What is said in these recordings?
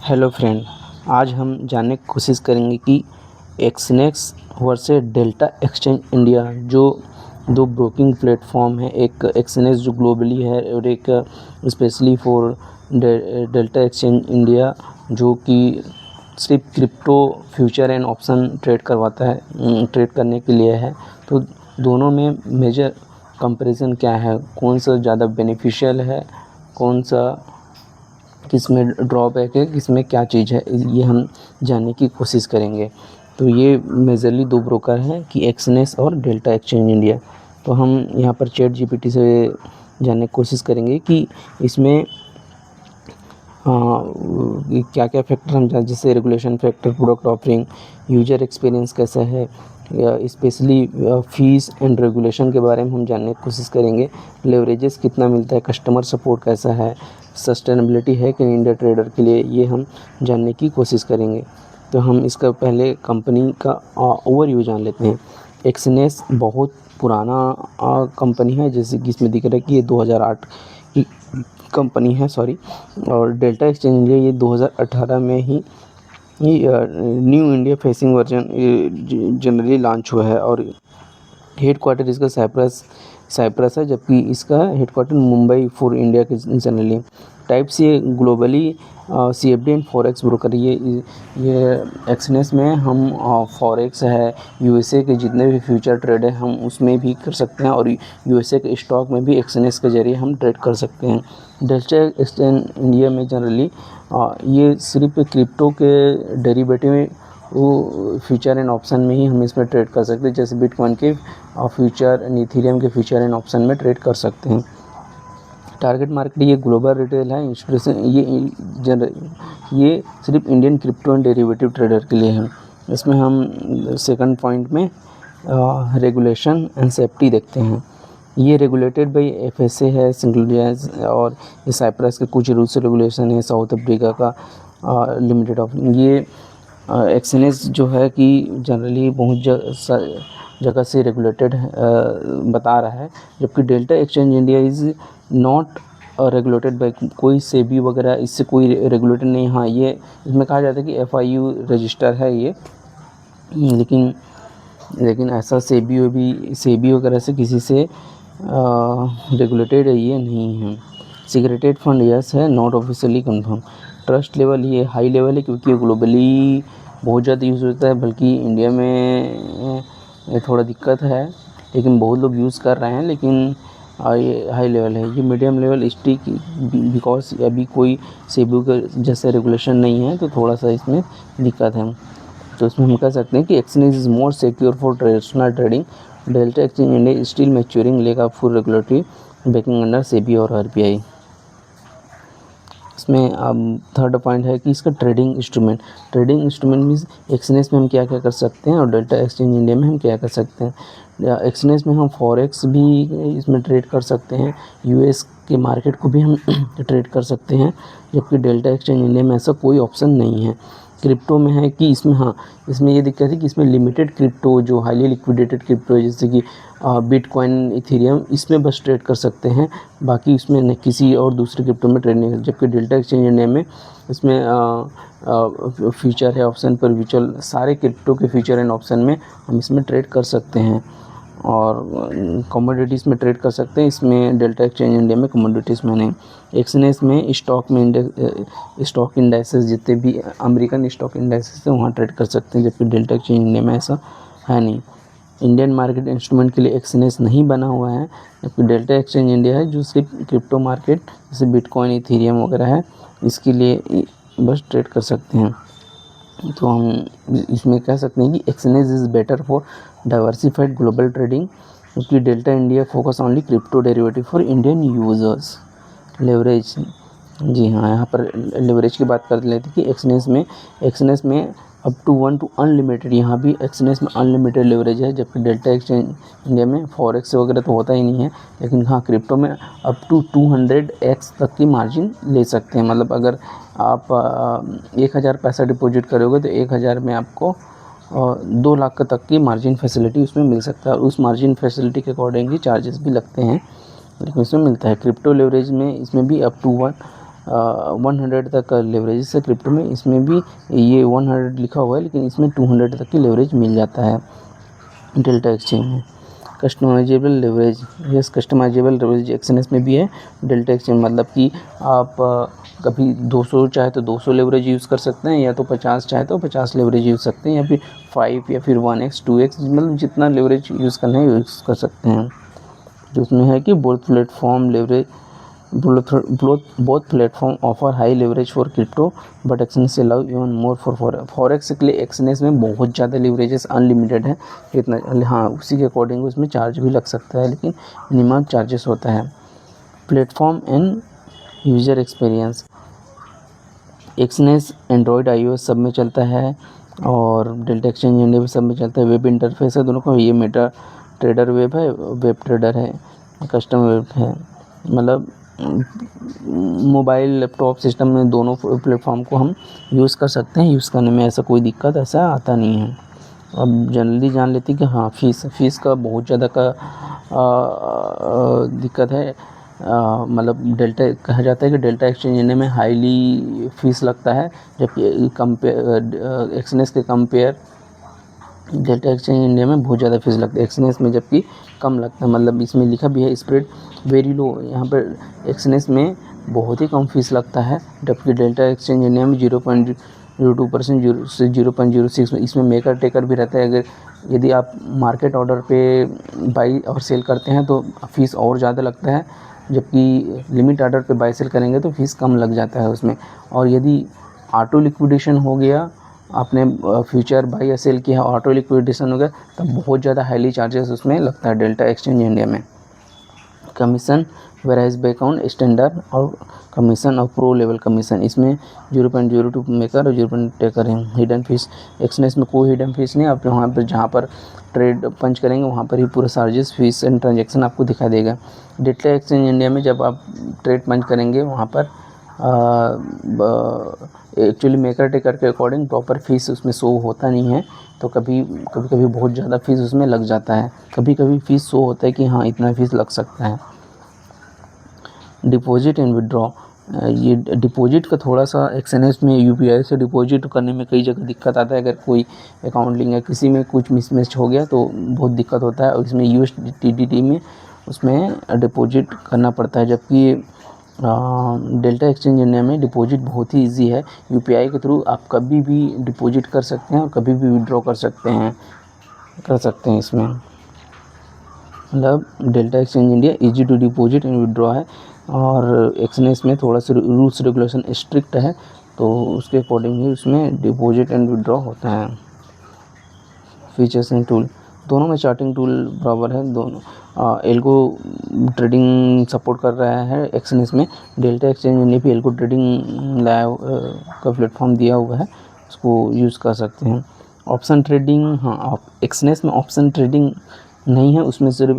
Hello friend, आज हम जानने की कोशिश करेंगे कि एक्सनेक्स वर्सेस डेल्टा एक्सचेंज इंडिया जो दो ब्रोकिंग प्लेटफॉर्म है। एक एक्सनेक्स जो ग्लोबली है और एक specially for delta Exchange India जो कि सिर्फ crypto future and option trade करवाता है, ट्रेड करने के लिए है। तो दोनों में मेजर कंपैरिजन क्या है, कौन सा ज़्यादा बेनिफिशियल है, कौन सा किस में ड्रॉबैक है, किस में क्या चीज़ है, ये हम जानने की कोशिश करेंगे। तो ये मेजरली दो ब्रोकर हैं कि एक्सनेस और डेल्टा एक्सचेंज इंडिया। तो हम यहाँ पर चैट जीपीटी से जानने की कोशिश करेंगे कि इसमें क्या क्या फैक्टर हम जान, जैसे regulation factor, product offering, user experience कैसा है, या स्पेशली फीस एंड रेगुलेशन के बारे में हम जानने की कोशिश करेंगे। लेवरेजेस कितना मिलता है, कस्टमर सपोर्ट कैसा है, सस्टेनेबिलिटी है कि इंडिया ट्रेडर के लिए, ये हम जानने की कोशिश करेंगे। तो हम इसका पहले कंपनी का ओवरव्यू जान लेते हैं। एक्सनेस बहुत पुराना कंपनी है, जैसे कि इसमें दिख रहा है कि ये 2008 की कंपनी है, और डेल्टा एक्सचेंज इंडिया ये 2018 में ही new India facing version generally launch हुआ है और हेडक्वार्टर इसका साइप्रस है, जबकि इसका हेडक्वार्टर मुंबई फॉर इंडिया के जनरली टाइप से globally CFD and forex broker. ये एक्सनेस में हम फॉरेक्स है, USA के जितने भी फ्यूचर ट्रेड है हम उसमें भी कर सकते हैं, और USA के स्टॉक में भी एक्सनेस के जरिए हम ट्रेड कर सकते हैं। डेल्टा एक्सचेंज इंडिया में जनरली ये सिर्फ क्रिप्टो के डेरिवेटिव वो फ्यूचर एंड ऑप्शन में ही हम इसमें ट्रेड कर सकते हैं, जैसे बिटकॉइन के फ्यूचर एंड इथेरियम के फ्यूचर एंड ऑप्शन में ट्रेड कर सकते हैं। टारगेट मार्केट ये ग्लोबल रिटेल है, इंस्टीट्यूशन ये सिर्फ Indian crypto and derivative trader के लिए है। इसमें हम सेकंड पॉइंट में रेगुलेशन एंड सेफ्टी देखते हैं। ये रेगुलेटेड बाई FSA है, सिंगुलरियस, और ये साइप्रस के कुछ रूल्स रेगुलेशन है, साउथ अफ्रीका का लिमिटेड ऑफ। ये एक्सनेस जो है कि जनरली बहुत जगह से रेगुलेटेड बता रहा है, जबकि Delta Exchange India is not regulated by कोई सेबी वगैरह, इससे कोई रेगुलेटेड नहीं। हाँ, ये इसमें कहा जाता है कि FIU रजिस्टर है ये, लेकिन ऐसा सेबी वगैरह से किसी से रेगुलेटेड ये नहीं है। सिक्रेटेड फंड यस है, not officially confirm. Trust level ये हाई लेवल है, क्योंकि ये ग्लोबली बहुत ज़्यादा यूज़ होता है, बल्कि इंडिया में थोड़ा दिक्कत है, लेकिन बहुत लोग यूज़ कर रहे हैं, लेकिन ये हाई लेवल है। ये मीडियम लेवल स्टिक, बिकॉज अभी कोई सेबी का जैसे रेगुलेशन नहीं है, तो थोड़ा सा इसमें दिक्कत है। तो इसमें हम कह सकते हैं कि exchange is more secure for traditional trading. Delta Exchange India still maturing, lacks full regulatory backing under SEBI और RBI। इसमें अब थर्ड पॉइंट है कि इसका ट्रेडिंग इंस्ट्रूमेंट मीन्स एक्सचेंज में हम क्या क्या कर सकते हैं, और डेल्टा एक्सचेंज इंडिया में हम क्या कर सकते हैं। एक्सचेंज में हम फॉरेक्स भी इसमें ट्रेड कर सकते हैं, US के मार्केट को भी हम ट्रेड कर सकते हैं, जबकि डेल्टा एक्सचेंज इंडिया में ऐसा कोई ऑप्शन नहीं है। क्रिप्टो में है कि इसमें ये दिक्कत है कि इसमें लिमिटेड क्रिप्टो जो हाईली लिक्विडेटेड क्रिप्टो है, जैसे कि बिटकॉइन, इथेरियम, इसमें बस ट्रेड कर सकते हैं, बाकी इसमें न किसी और दूसरे क्रिप्टो में ट्रेड नहीं कर। जबकि डेल्टा एक्सचेंज इंडिया में इसमें फ्यूचर है, ऑप्शन पर म्यूचुअल, सारे क्रिप्टो के फ्यूचर एंड ऑप्शन में हम इसमें ट्रेड कर सकते हैं, और कमोडिटीज़ में ट्रेड कर सकते हैं। इसमें डेल्टा एक्सचेंज इंडिया में कमोडिटीज़ में नहीं। एक्सचेंज में स्टॉक इंडेक्सेस जितने भी अमेरिकन स्टॉक इंडेक्सेस है वहाँ ट्रेड कर सकते हैं, जबकि डेल्टा एक्सचेंज इंडिया में ऐसा है नहीं। इंडियन मार्केट इंस्ट्रूमेंट के लिए एक्सचेंज नहीं बना हुआ है, जबकि डेल्टा एक्सचेंज इंडिया है जो सिर्फ क्रिप्टो मार्केट जैसे बिटकॉइन, इथेरियम वगैरह है, इसके लिए बस ट्रेड कर सकते हैं। तो हम इसमें कह सकते हैं कि exchange is better for diversified global trading, क्योंकि Delta India focus only crypto derivative for Indian users. Leverage, जी हाँ, यहाँ पर लेवरेज की बात कर लेते हैं कि एक्सचेंज में अप टू 1 to अनलिमिटेड, यहाँ भी एक्सचेंज में अनलिमिटेड लेवरेज है, जबकि डेल्टा एक्सचेंज इंडिया में फॉरेक्स वगैरह तो होता ही नहीं है, लेकिन हाँ क्रिप्टो में अप टू 200x तक की मार्जिन ले सकते हैं। मतलब अगर आप 1000 पैसा डिपॉजिट करोगे तो 1000 में आपको 2 लाख तक की मार्जिन फैसिलिटी उसमें मिल सकता है, और उस मार्जिन फैसिलिटी के अकॉर्डिंगली चार्जेस भी लगते हैं, लेकिन इसमें मिलता है। क्रिप्टो लेवरेज में इसमें भी अप टू 100 तक का लेवरेज है क्रिप्टो में। इसमें भी ये 100 लिखा हुआ है, लेकिन इसमें 200 तक की लेवरेज मिल जाता है डेल्टा एक्सचेंज में। Customisable leverage, yes customisable leverage Exness में भी है डेल्टा एक्सचेंज, मतलब कि आप कभी 200 चाहे तो 200 लेवरेज यूज़ कर सकते हैं, या तो 50 चाहे तो 50 लेवरेज यूज़ सकते हैं, या फिर 5 या फिर 1x 2x, मतलब जितना लेवरेज यूज़ करना है यूज़ कर सकते हैं। जो उसमें है कि both platform leverage both platform offer high leverage for crypto but Exness allow even more for forex के लिए एक्सएनएस में बहुत ज़्यादा लेवरेजेस अनलिमिटेड है इतना। हाँ, उसी के अकॉर्डिंग उसमें चार्ज भी लग सकता है, लेकिन मिनिमम चार्जेस होता है। Platform and user experience, Exness Android iOS सब में चलता है और डेल्टा एक्सचेंज इंडिया भी सब में चलता है। वेब इंटरफेस है दोनों का, ये मेटा ट्रेडर वेब है, वेब ट्रेडर है, कस्टम वेब है, मतलब मोबाइल लैपटॉप सिस्टम में दोनों प्लेटफॉर्म को हम यूज़ कर सकते हैं। यूज़ करने में ऐसा कोई दिक्कत ऐसा आता नहीं है। अब जनरली जान लेते हैं कि हाँ फ़ीस का बहुत ज़्यादा का दिक्कत है। मतलब डेल्टा कहा जाता है कि डेल्टा एक्सचेंज इंडिया में हाईली फ़ीस लगता है, जबकि कंपेयर एक्सएनएस के कंपेयर डेल्टा एक्सचेंज इंडिया में बहुत ज़्यादा फीस लगता है, एक्सएनएस में जबकि कम लगता है। मतलब इसमें लिखा भी है स्प्रेड वेरी लो, यहाँ पर एक्सएनएस में बहुत ही कम फीस लगता है, जबकि डेल्टा एक्सचेंज इंडिया में 0.02% से 0.06 में। इसमें मेकर टेकर भी रहता है। अगर यदि आप मार्केट ऑर्डर पे बाई और सेल करते हैं तो फ़ीस और ज़्यादा लगता है, जबकि लिमिट ऑर्डर पे बाई सेल करेंगे तो फ़ीस कम लग जाता है उसमें। और यदि ऑटो लिक्विडेशन हो गया, आपने फ्यूचर बाई या सेल किया, ऑटो लिक्विडेशन हो गया, तब बहुत ज़्यादा हाईली चार्जेस उसमें लगता है डेल्टा एक्सचेंज इंडिया में। Commission varies bye account standard और कमीशन और प्रो लेवल कमीशन, इसमें 0.02 मेकर और 0. टेकर है। हिडन फीस, एक्सएनएस में कोई हिडन फीस नहीं, आप वहाँ पर जहाँ पर ट्रेड पंच करेंगे वहाँ पर ही पूरा चार्जेस फीस एंड ट्रांजेक्शन आपको दिखा देगा। डेल्टा एक्सचेंज इंडिया में जब आप ट्रेड पंच करेंगे वहाँ पर एक्चुअली मेकर टेकर के अकॉर्डिंग प्रॉपर फीस उसमें शो होता नहीं है, तो कभी बहुत ज़्यादा फीस उसमें लग जाता है। कभी फीस शो होता है कि हाँ इतना फीस लग सकता है। डिपॉजिट एंड विड्रॉ, ये डिपॉजिट का थोड़ा सा एक्सएनएस में यूपीआई से डिपॉजिट करने में कई जगह दिक्कत आता है। अगर कोई अकाउंट लिंक है, किसी में कुछ मिसमैच हो गया तो बहुत दिक्कत होता है, और इसमें USDT में उसमें डिपॉजिट करना पड़ता है, जबकि डेल्टा एक्सचेंज इंडिया में डिपॉजिट बहुत ही इजी है। यूपीआई के थ्रू आप कभी भी डिपॉजिट कर सकते हैं और कभी भी विड्रॉ कर सकते हैं इसमें। मतलब Delta Exchange India easy to deposit and withdraw है, और एक्सएनएस में थोड़ा सा रूल्स रेगुलेशन स्ट्रिक्ट है, तो उसके अकॉर्डिंग ही उसमें डिपॉजिट एंड विड्रॉ होता है। फीचर्स एंड टूल, दोनों में चार्टिंग टूल बराबर है। दोनों एल्गो ट्रेडिंग सपोर्ट कर रहा है एक्सएनएस में। डेल्टा एक्सचेंज इंडिया भी एल्गो ट्रेडिंग लाइव का प्लेटफॉर्म दिया हुआ है, उसको यूज़ कर सकते हैं। ऑप्शन ट्रेडिंग, हाँ एक्सएनएस में ऑप्शन ट्रेडिंग नहीं है, उसमें सिर्फ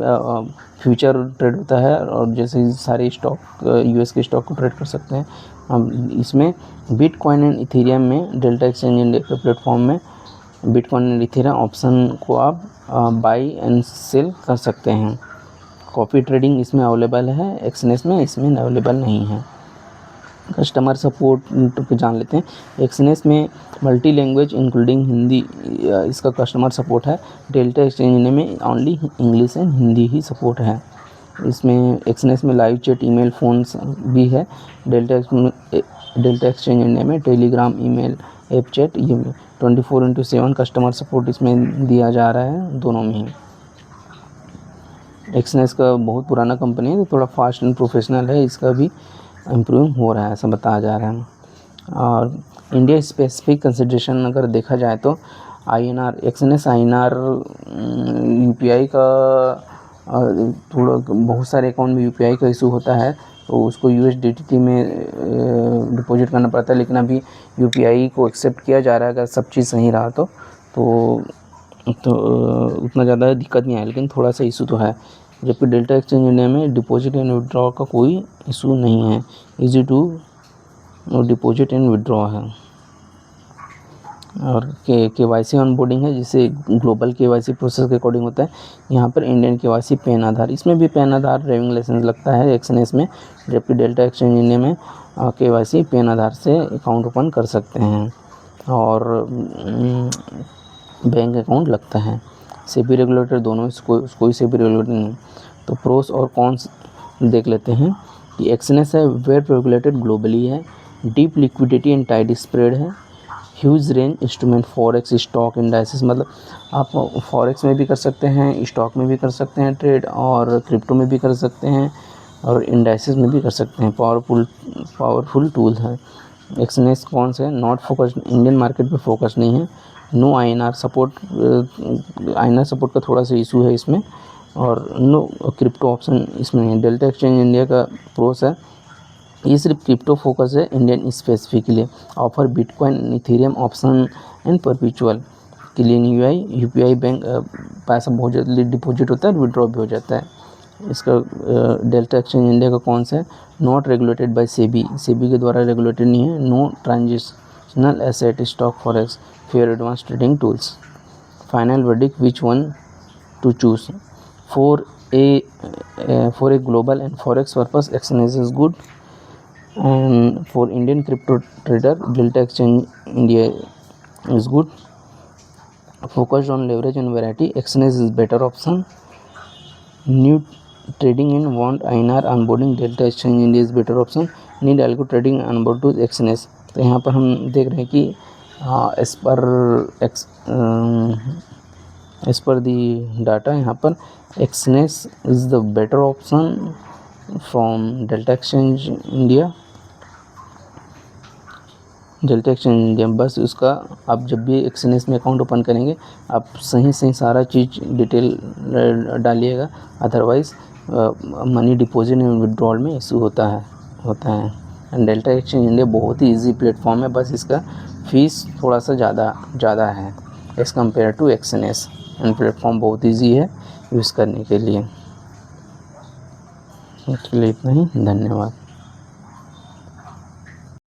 फ्यूचर ट्रेड होता है, और जैसे सारे स्टॉक यूएस के स्टॉक को ट्रेड कर सकते हैं। इसमें बिटकॉइन एंड इथेरियम में डेल्टा एक्सचेंज इंडिया के प्लेटफॉर्म में बिटकॉइन एंड इथेरियम ऑप्शन को आप बाई एंड सेल कर सकते हैं। कॉपी ट्रेडिंग इसमें अवेलेबल है, एक्सएनएस में इसमें अवेलेबल नहीं है। कस्टमर सपोर्ट को जान लेते हैं। एक्सएनएस में मल्टी लैंग्वेज इंक्लूडिंग हिंदी इसका कस्टमर सपोर्ट है। डेल्टा एक्सचेंज इंडिया में only English and Hindi he support है। इसमें एक्सएनएस में लाइव चैट, ईमेल, फ़ोन्स भी है। डेल्टा एक्सचेंज इंडिया में टेलीग्राम, ईमेल, ऐप चैट, ये 24/7 कस्टमर सपोर्ट इसमें दिया जा रहा है, दोनों में ही। एक्सएनएस का बहुत पुराना कंपनी है, तो थोड़ा फास्ट एंड प्रोफेशनल है, इसका भी इम्प्रूव हो रहा है, ऐसा बताया जा रहा है। और इंडिया स्पेसिफिक कंसिडरेशन अगर देखा जाए तो INR, एक्सएनएस INR यूपीआई का थोड़ा बहुत सारे अकाउंट में यूपीआई का इशू होता है, तो उसको USDT में डिपॉजिट करना पड़ता है, लेकिन अभी यूपीआई को एक्सेप्ट किया जा रहा है। अगर सब चीज़ सही रहा तो उतना ज़्यादा दिक्कत नहीं आया, लेकिन थोड़ा सा इशू तो है। जबकि डेल्टा एक्सचेंज इंडिया में डिपॉजिट एंड विड्रॉ का कोई इशू नहीं है, easy to deposit and withdraw है। और KYC ऑनबोर्डिंग है, जिसे ग्लोबल KYC प्रोसेस के अकॉर्डिंग होता है। यहाँ पर इंडियन KYC पैन आधार, इसमें भी पैन आधार ड्राइविंग लाइसेंस लगता है एक्सएनएस में, जबकि डेल्टा एक्सचेंज इंडिया में KYC पैन आधार से अकाउंट ओपन कर सकते हैं और बैंक अकाउंट लगता है। सेबी रेगुलेटर दोनों, कोई सेबी रेगुलेटर नहीं। तो प्रोस और कॉन्स देख लेते हैं कि एक्सएनएस है वेल रेगुलेटेड ग्लोबली है, deep liquidity and tight spread है, huge range instrument forex stock indices, मतलब आप फॉरेक्स में भी कर सकते हैं, स्टॉक में भी कर सकते हैं ट्रेड, और क्रिप्टो में भी कर सकते हैं, और इंडाइसिस में भी कर सकते हैं। पावरफुल टूल है। एक्सएनएस कौन से, नॉट फोकस्ड, इंडियन मार्केट पे फोकस नहीं है। No INR support, INR support का थोड़ा सा इशू है इसमें, और नो क्रिप्टो ऑप्शन इसमें नहीं है। डेल्टा एक्सचेंज इंडिया का प्रोस है, ये सिर्फ क्रिप्टो फोकस है Indian specifically. Offer bitcoin, Ethereum option and perpetual. Clean UPI bank, पैसा बहुत जल्दी डिपॉजिट होता है और विड्रॉ भी हो जाता है। इसका डेल्टा एक्सचेंज इंडिया का कौन सा है, नॉट रेगुलेटेड बाय सेबी के द्वारा रेगुलेटेड नहीं है। No transitional asset stock forex fair advance trading tools. Final verdict, which one to choose for a global and forex purpose, Exness is good, and for Indian crypto trader, Delta Exchange India is good. Focused on leverage and variety, XNS is better option. New trading in want INR onboarding, Delta Exchange India is better option. Need algo trading onboard to XNS। तो यहाँ पर हम देख रहे हैं कि as per the data यहाँ पर XNS is the better option from delta Exchange India. बस उसका आप जब भी एक्सएनएस में अकाउंट ओपन करेंगे आप सही सारा चीज़ डिटेल डालिएगा, otherwise money deposit and withdrawal में इशू होता है। एंड डेल्टा एक्सचेंज इंडिया बहुत ही इजी प्लेटफॉर्म है, बस इसका फ़ीस थोड़ा सा ज़्यादा है as compare to Exness. And platform बहुत ईजी है यूज़ करने के लिए। इसके लिए इतना ही, धन्यवाद।